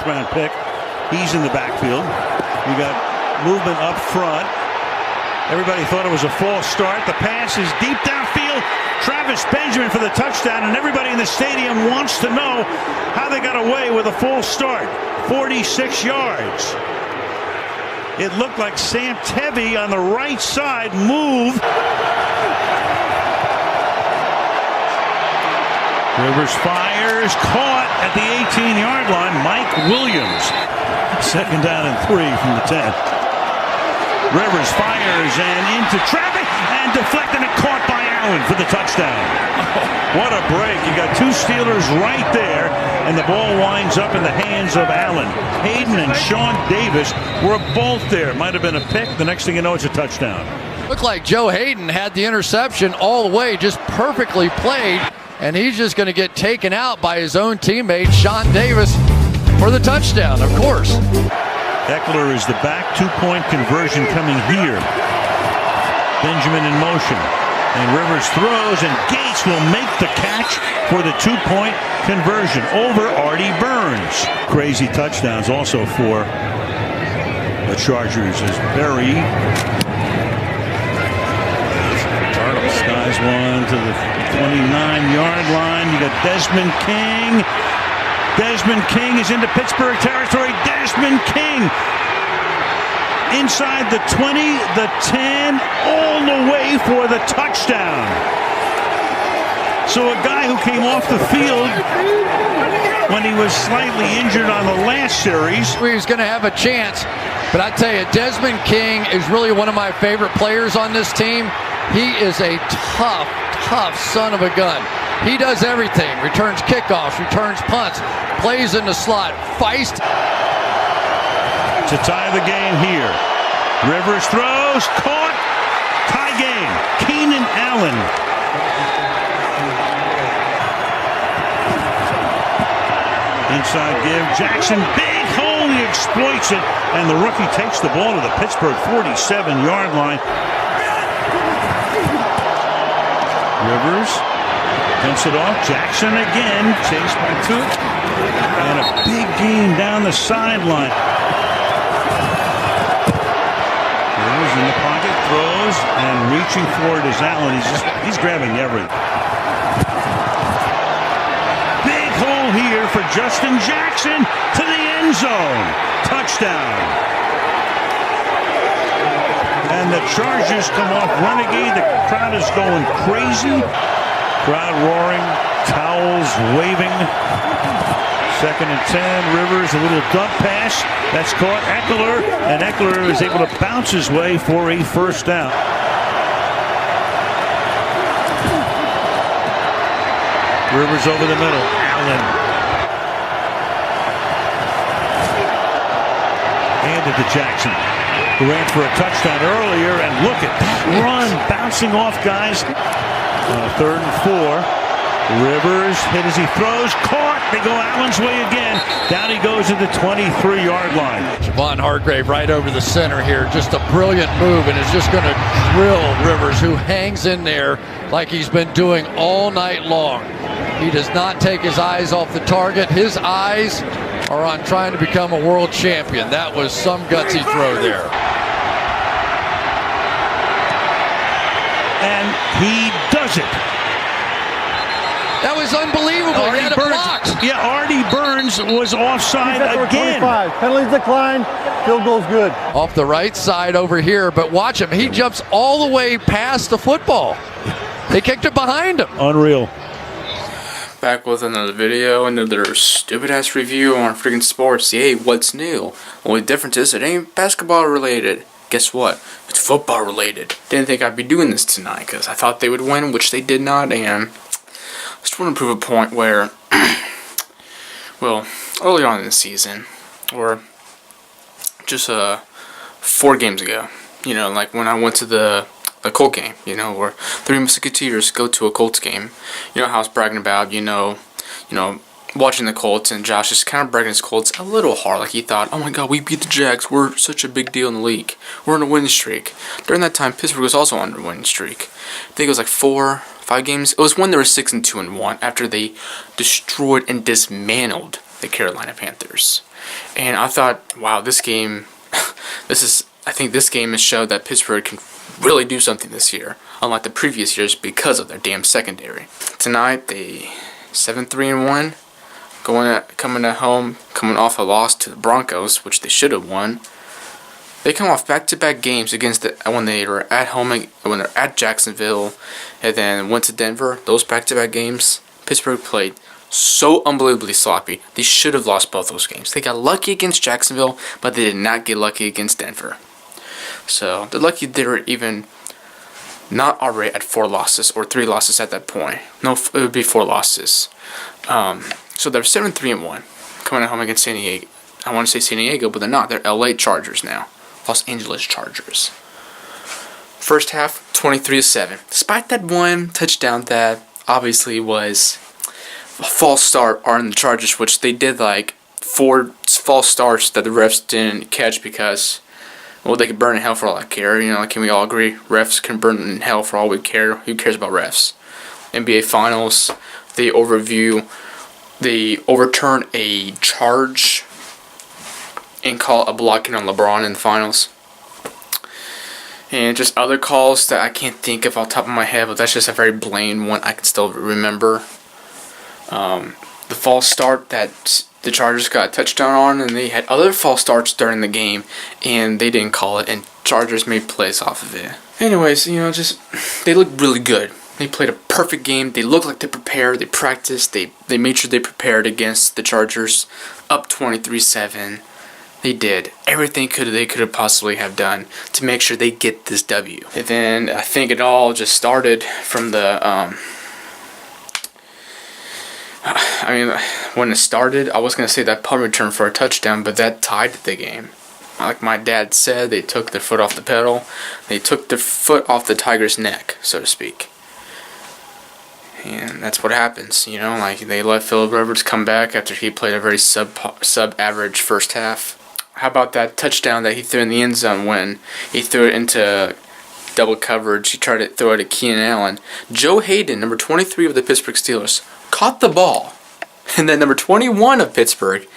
round pick. He's in the backfield. We got movement up front. Everybody thought it was a false start. The pass is deep downfield. Travis Benjamin for the touchdown, and everybody in the stadium wants to know how they got away with a false start. 46 yards. It looked like Sam Tevy on the right side moved. Rivers fires, caught at the 18-yard line. Mike Williams. Second down and 3 from the 10. Rivers fires and into traffic and deflected and caught by Allen for the touchdown. What a break. You got two Steelers right there, and the ball winds up in the hands of Allen. Hayden and Sean Davis were both there. Might have been a pick. The next thing you know, it's a touchdown. Looked like Joe Hayden had the interception all the way, just perfectly played, and he's just going to get taken out by his own teammate, Sean Davis, for the touchdown, of course. Eckler is the back. 2-point conversion coming here. Benjamin in motion. And Rivers throws, and Gates will make the catch for the 2-point conversion over Artie Burns. Crazy touchdowns also for the Chargers as Berry skies one to the 29-yard line. You got Desmond King. Desmond King is into Pittsburgh territory. Desmond King inside the 20, the 10, all the way for the touchdown. So a guy who came off the field when he was slightly injured on the last series. He's going to have a chance, but I tell you, Desmond King is really one of my favorite players on this team. He is a tough son of a gun. He does everything. Returns kickoffs, returns punts, plays in the slot, feist. To tie the game here. Rivers throws, caught, tie game. Keenan Allen. Inside give, Jackson, big hole, he exploits it, and the rookie takes the ball to the Pittsburgh 47-yard line. Rivers dumps it off. Jackson again, chased by two. And a big gain down the sideline. Rivers in the pocket, throws, and reaching for it is Allen. He's grabbing everything. Big hole here for Justin Jackson to the end zone. Touchdown. And the Chargers come off renegade. The crowd is going crazy. Crowd roaring, towels waving. 2nd and 10. Rivers, a little dump pass. That's caught Eckler, and Eckler is able to bounce his way for a first down. Rivers over the middle. Allen. Handed to Jackson, who ran for a touchdown earlier, and look at that run, bouncing off guys. 3rd and 4. Rivers hit as he throws, caught. They go Allen's way again. Down he goes at the 23-yard line. Javon Hargrave right over the center here. Just a brilliant move, and is just going to drill Rivers, who hangs in there like he's been doing all night long. He does not take his eyes off the target. His eyes are on trying to become a world champion. That was some gutsy throw there. And he does it. That was unbelievable. He had a block. Yeah, Artie Burns was offside again. 25. Penalties declined. Field goal's good. Off the right side over here, but watch him. He jumps all the way past the football. They kicked it behind him. Unreal. Back with another video, another stupid-ass review on freaking sports. Yay, what's new? Only difference is it ain't basketball related. Guess what? It's football related. Didn't think I'd be doing this tonight because I thought they would win, which they did not, and I just want to prove a point where, well, early on in the season, or just 4 games ago, you know, like when I went to the Colt game, you know, where 3 Musketeers go to a Colts game, you know how I was bragging about, you know, watching the Colts, and Josh is kind of bragging his Colts a little hard, like he thought, oh my god, we beat the Jags, we're such a big deal in the league, we're on a winning streak. During that time, Pittsburgh was also on a winning streak. I think it was like 4-5 games. It was when they were 6-2-1 after they destroyed and dismantled the Carolina Panthers. And I thought, wow, this game, I think this game has showed that Pittsburgh can really do something this year, unlike the previous years because of their damn secondary. Tonight, they 7-3-1, coming at home, coming off a loss to the Broncos, which they should have won. They come off back-to-back games against when they were at home, when they're at Jacksonville, and then went to Denver. Those back-to-back games, Pittsburgh played so unbelievably sloppy. They should have lost both those games. They got lucky against Jacksonville, but they did not get lucky against Denver. So they're lucky they were even not already at 4 losses or 3 losses at that point. No, it would be 4 losses. So they're 7-3-1, coming at home against San Diego. I want to say San Diego, but they're not. They're LA Chargers now. Los Angeles Chargers. First half, 23-7. Despite that one touchdown that obviously was a false start on the Chargers, which they did like 4 false starts that the refs didn't catch because, well, they could burn in hell for all I care. You know, like, can we all agree? Refs can burn in hell for all we care. Who cares about refs? NBA Finals, they overturn a charge and call a blocking on LeBron in the finals. And just other calls that I can't think of off the top of my head, but that's just a very blatant one I can still remember. The false start that the Chargers got a touchdown on, and they had other false starts during the game, and they didn't call it, and Chargers made plays off of it. Anyways, you know, just they looked really good. They played a perfect game. They looked like they prepared. They practiced. They made sure they prepared against the Chargers, up 23-7. They did everything they could have possibly have done to make sure they get this W. And then I think it all just started from the when it started, I was going to say that punt return for a touchdown, but that tied the game. Like my dad said, they took their foot off the pedal. They took their foot off the tiger's neck, so to speak. And that's what happens, you know, like they let Phillip Rivers come back after he played a very sub-average first half. How about that touchdown that he threw in the end zone when he threw it into double coverage? He tried to throw it at Keenan Allen. Joe Hayden, number 23 of the Pittsburgh Steelers, caught the ball. And then number 21 of Pittsburgh,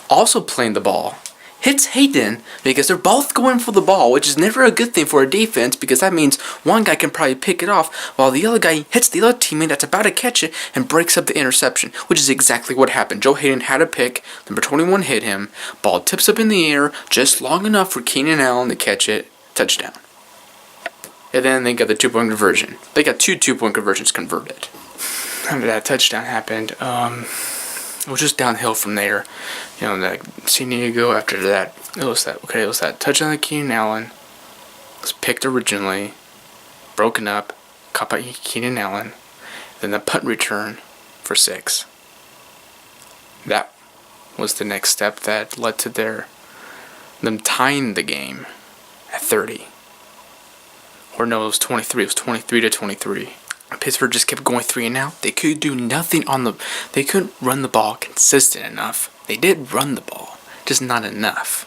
also playing the ball, hits Hayden because they're both going for the ball, which is never a good thing for a defense because that means one guy can probably pick it off while the other guy hits the other teammate that's about to catch it and breaks up the interception, which is exactly what happened. Joe Hayden had a pick, number 21 hit him, ball tips up in the air just long enough for Keenan Allen to catch it, touchdown. And then they got the 2-point conversion. They got 2 2-point conversions converted. After that touchdown happened, it was just downhill from there. You know, like San Diego after that, it was that touchdown to Keenan Allen. It was picked originally, broken up, caught by Keenan Allen, then the punt return for 6. That was the next step that led to them tying the game at 30. Or no, it was 23. It was 23-23. Pittsburgh just kept going 3 and out. They could do nothing they couldn't run the ball consistent enough. They did run the ball, just not enough.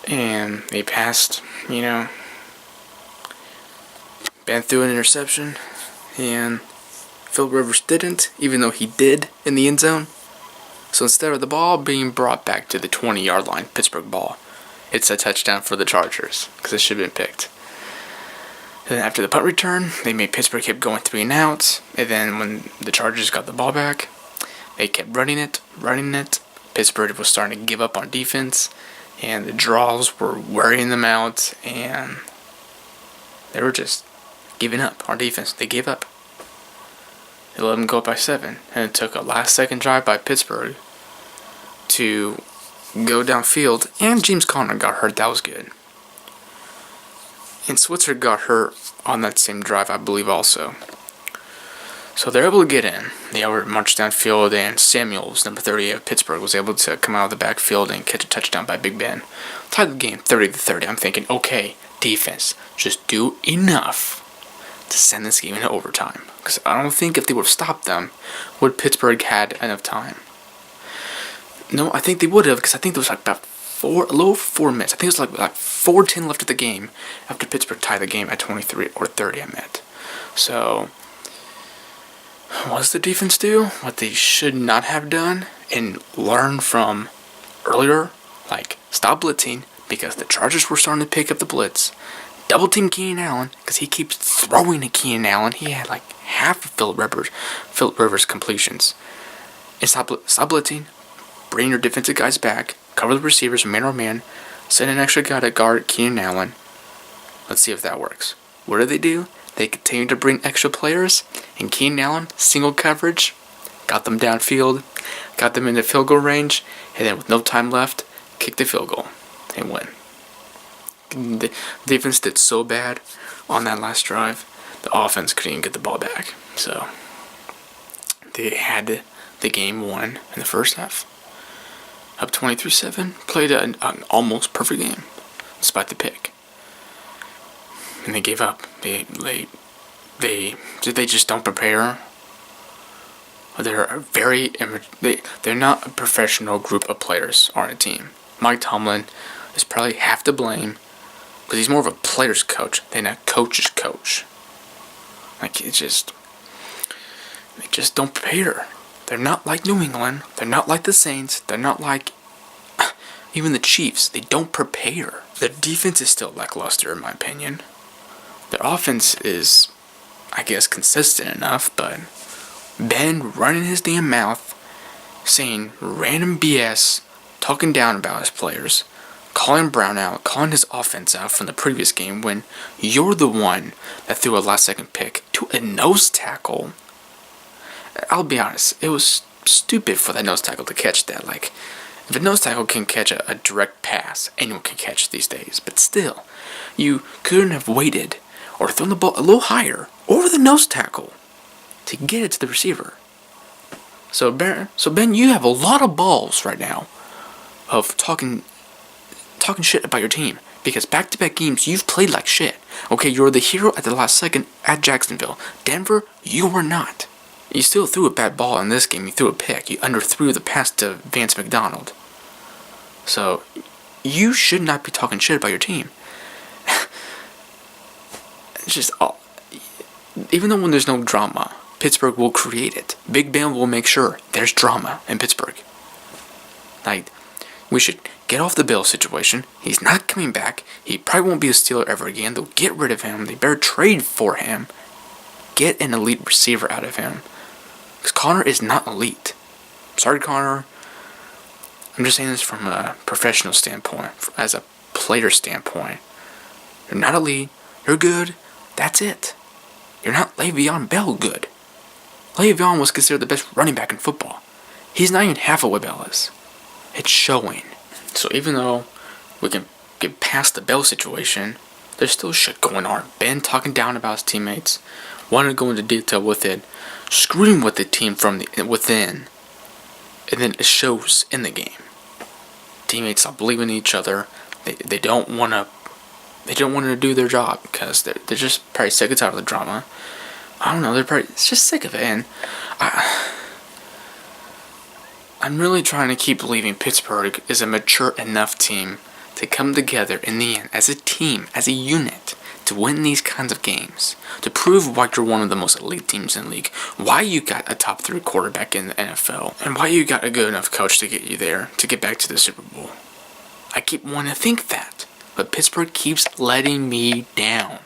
And they passed, you know, Ben threw an interception, and Phil Rivers didn't, even though he did in the end zone. So instead of the ball being brought back to the 20-yard line, Pittsburgh ball, it's a touchdown for the Chargers, because it should have been picked. Then after the punt return, they made Pittsburgh keep going 3 and out. And then when the Chargers got the ball back, they kept running it. Pittsburgh was starting to give up on defense, and the draws were wearing them out, and they were just giving up on defense. They gave up. They let them go up by 7, and it took a last-second drive by Pittsburgh to go downfield, and James Conner got hurt. That was good. And Switzer got hurt on that same drive, I believe, also. So they're able to get in. They marched downfield, and Samuels, number 38 of Pittsburgh, was able to come out of the backfield and catch a touchdown by Big Ben. Tied the game 30-30. I'm thinking, okay, defense, just do enough to send this game into overtime. Because I don't think if they would have stopped them, would Pittsburgh had enough time. No, I think they would have, because I think there was like about a little over 4 minutes. I think it was like 4:10 left of the game after Pittsburgh tied the game at 23 or 30, I meant. So, what does the defense do? What they should not have done, and learn from earlier, like, stop blitzing because the Chargers were starting to pick up the blitz. Double team Keenan Allen because he keeps throwing to Keenan Allen. He had like half of Phillip Rivers' completions. And stop blitzing. Bring your defensive guys back. Cover the receivers man on man. Send an extra guy to guard Keenan Allen. Let's see if that works. What do? They continue to bring extra players. And Keenan Allen, single coverage, got them downfield, got them into field goal range, and then with no time left, kicked the field goal and win. The defense did so bad on that last drive, the offense couldn't even get the ball back. So they had the game won in the first half. Up 23-7, played an almost perfect game, despite the pick. And they gave up. They just don't prepare. They're not a professional group of players on a team. Mike Tomlin is probably half to blame because he's more of a player's coach than a coach's coach. Like they just don't prepare. They're not like New England. They're not like the Saints. They're not like even the Chiefs. They don't prepare. Their defense is still lackluster, in my opinion. Their offense is, I guess, consistent enough, but Ben running his damn mouth, saying random BS, talking down about his players, calling Brown out, calling his offense out from the previous game when you're the one that threw a last-second pick to a nose tackle. I'll be honest, it was stupid for that nose tackle to catch that. Like, if a nose tackle can catch a direct pass, anyone can catch these days. But still, you couldn't have waited or thrown the ball a little higher over the nose tackle to get it to the receiver. So Ben, you have a lot of balls right now of talking shit about your team. Because back-to-back games, you've played like shit. Okay, you're the hero at the last second at Jacksonville. Denver, you were not. You still threw a bad ball in this game. You threw a pick. You underthrew the pass to Vance McDonald. So, you should not be talking shit about your team. It's just, even though when there's no drama, Pittsburgh will create it. Big Ben will make sure there's drama in Pittsburgh. Like, we should get off the Bill situation. He's not coming back. He probably won't be a Steeler ever again. They'll get rid of him. They better trade for him. Get an elite receiver out of him. Because Connor is not elite. Sorry, Connor. I'm just saying this from a professional standpoint. As a player standpoint. You're not elite. You're good. That's it. You're not Le'Veon Bell good. Le'Veon was considered the best running back in football. He's not even half of what Bell is. It's showing. So even though we can get past the Bell situation, there's still shit going on. Ben talking down about his teammates, wanting to go into detail with it, screwing with the team from within, and then it shows in the game. Teammates stop believing in each other. They don't want to do their job because they're just probably sick and tired of the drama. I don't know. They're just sick of it, and I'm really trying to keep believing Pittsburgh is a mature enough team to come together in the end as a team, as a unit, to win these kinds of games, to prove why you're one of the most elite teams in the league, why you got a top 3 quarterback in the NFL, and why you got a good enough coach to get you there, to get back to the Super Bowl. I keep wanting to think that, but Pittsburgh keeps letting me down.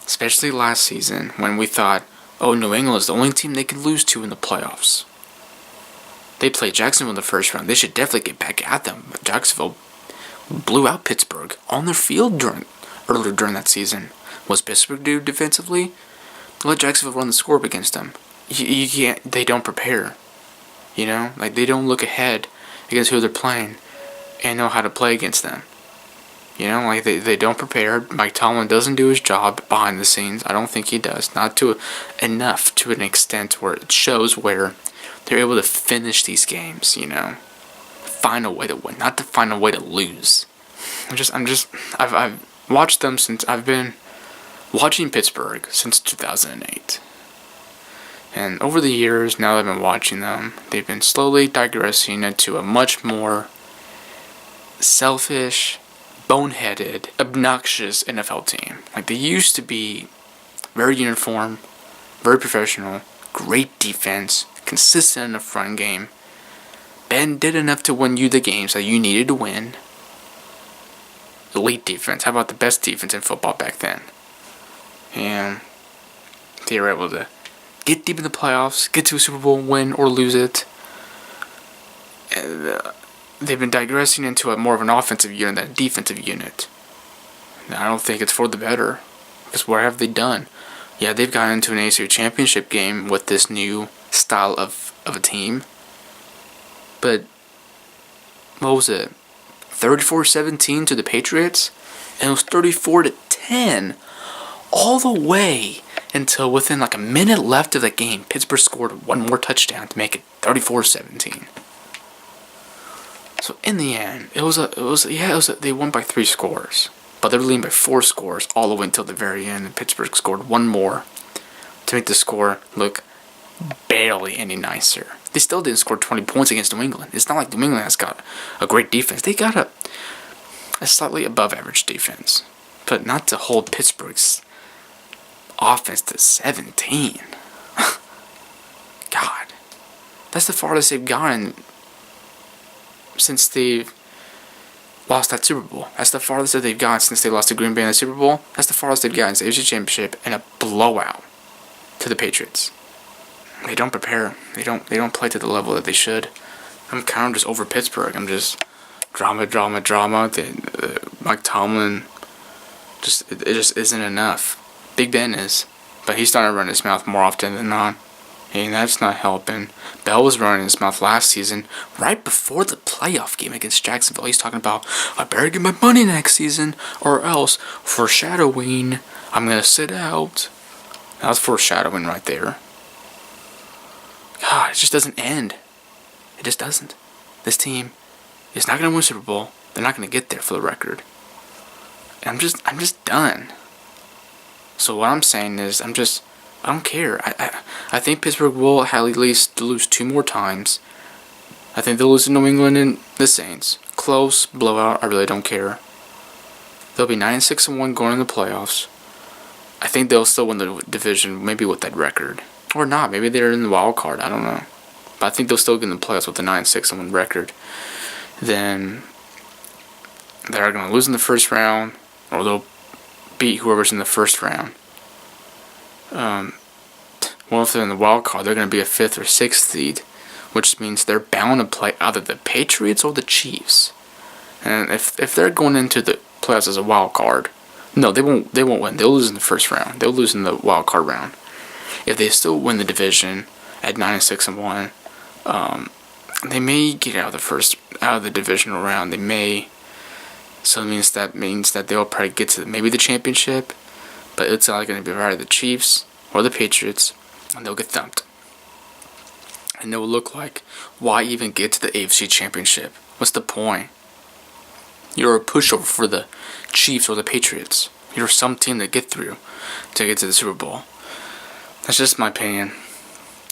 Especially last season, when we thought, oh, New England is the only team they can lose to in the playoffs. They played Jacksonville in the first round. They should definitely get back at them. But Jacksonville blew out Pittsburgh on their field earlier during that season. What's Pittsburgh do defensively? Let Jacksonville run the score up against them. You can't. They don't prepare. You know, like they don't look ahead against who they're playing and know how to play against them. You know, like they don't prepare. Mike Tomlin doesn't do his job behind the scenes. I don't think he does. Not to enough to an extent where it shows where they're able to finish these games, you know. Find a way to win, not to find a way to lose. I've watched them since I've been watching Pittsburgh since 2008. And over the years, now that I've been watching them, they've been slowly digressing into a much more selfish, boneheaded, obnoxious NFL team. Like they used to be very uniform, very professional, great defense, consistent in the front game. Ben did enough to win you the games that you needed to win. Elite defense. How about the best defense in football back then? And they were able to get deep in the playoffs, get to a Super Bowl, win or lose it. And, they've been digressing into more of an offensive unit than a defensive unit. Now, I don't think it's for the better. Because what have they done? Yeah, they've gotten into an AFC championship game with this new style of a team. But, what was it? 34-17 to the Patriots? And it was 34-10 all the way until within like a minute left of the game. Pittsburgh scored one more touchdown to make it 34-17. So in the end, they won by 3 scores. But they were leading by 4 scores all the way until the very end. And Pittsburgh scored one more to make the score look barely any nicer. They still didn't score 20 points against New England. It's not like New England has got a great defense. They got a slightly above average defense. But not to hold Pittsburgh's offense to 17. God. That's the farthest they've gone since they've lost that Super Bowl. That's the farthest that they've gone since they lost to Green Bay in the Super Bowl. That's the farthest they've gotten in the AFC Championship and a blowout to the Patriots. They don't prepare. They don't play to the level that they should. I'm kind of just over Pittsburgh. I'm just drama. Mike Tomlin it just isn't enough. Big Ben is, but he's starting to run his mouth more often than not. And that's not helping. Bell was running his mouth last season, right before the playoff game against Jacksonville. He's talking about, I better get my money next season, or else, foreshadowing, I'm going to sit out. That was foreshadowing right there. God, it just doesn't end. It just doesn't. This team is not going to win Super Bowl. They're not going to get there for the record. And I'm just done. So what I'm saying is, I don't care. I think Pittsburgh will at least lose 2 more times. I think they'll lose to New England and the Saints. Close, blowout, I really don't care. They'll be 9-6-1 going in the playoffs. I think they'll still win the division, maybe with that record. Or not, maybe they're in the wild card, I don't know. But I think they'll still get in the playoffs with the 9-6-1 record. Then they're going to lose in the first round, or they'll beat whoever's in the first round. Well, if they're in the wild card, they're going to be a 5th or 6th seed, which means they're bound to play either the Patriots or the Chiefs. And if they're going into the playoffs as a wild card, no, they won't win. They'll lose in the first round. They'll lose in the wild card round. If they still win the division at 9-6-1, they may get out of the divisional round. They may. So that means that they'll probably get to maybe the championship, but it's not going to be either the Chiefs or the Patriots, and they'll get thumped. And it will look like, why even get to the AFC Championship? What's the point? You're a pushover for the Chiefs or the Patriots. You're some team to get through to get to the Super Bowl. That's just my opinion.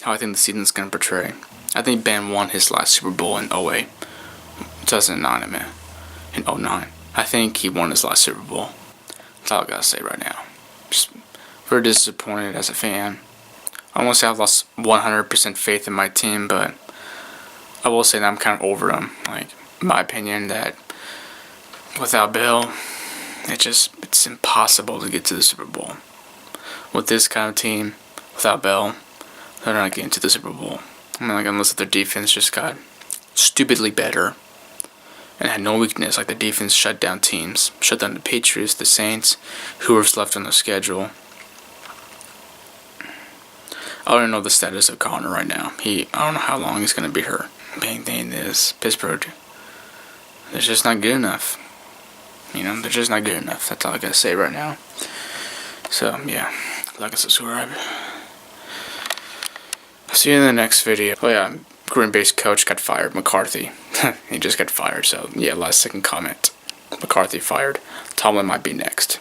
How I think the season's going to portray. I think Ben won his last Super Bowl in 08. 2009, man. In 09. I think he won his last Super Bowl. That's all I gotta say right now. Just very disappointed as a fan. I don't want to say I've lost 100% faith in my team, but I will say that I'm kind of over them. Like, in my opinion, that without Bill, it's impossible to get to the Super Bowl. With this kind of team, without Bell, they're not getting to the Super Bowl. I mean, like, unless their defense just got stupidly better and had no weakness, like the defense shut down teams. Shut down the Patriots, the Saints, whoever's left on the schedule. I don't know the status of Connor right now. I don't know how long he's going to be hurt. Main thing is, Pittsburgh, they're just not good enough. They're just not good enough. That's all I got to say right now. So, yeah, like and subscribe. I'll see you in the next video. Oh, yeah, Green Bay's coach got fired, McCarthy. He just got fired, so, yeah, last second comment. McCarthy fired. Tomlin might be next.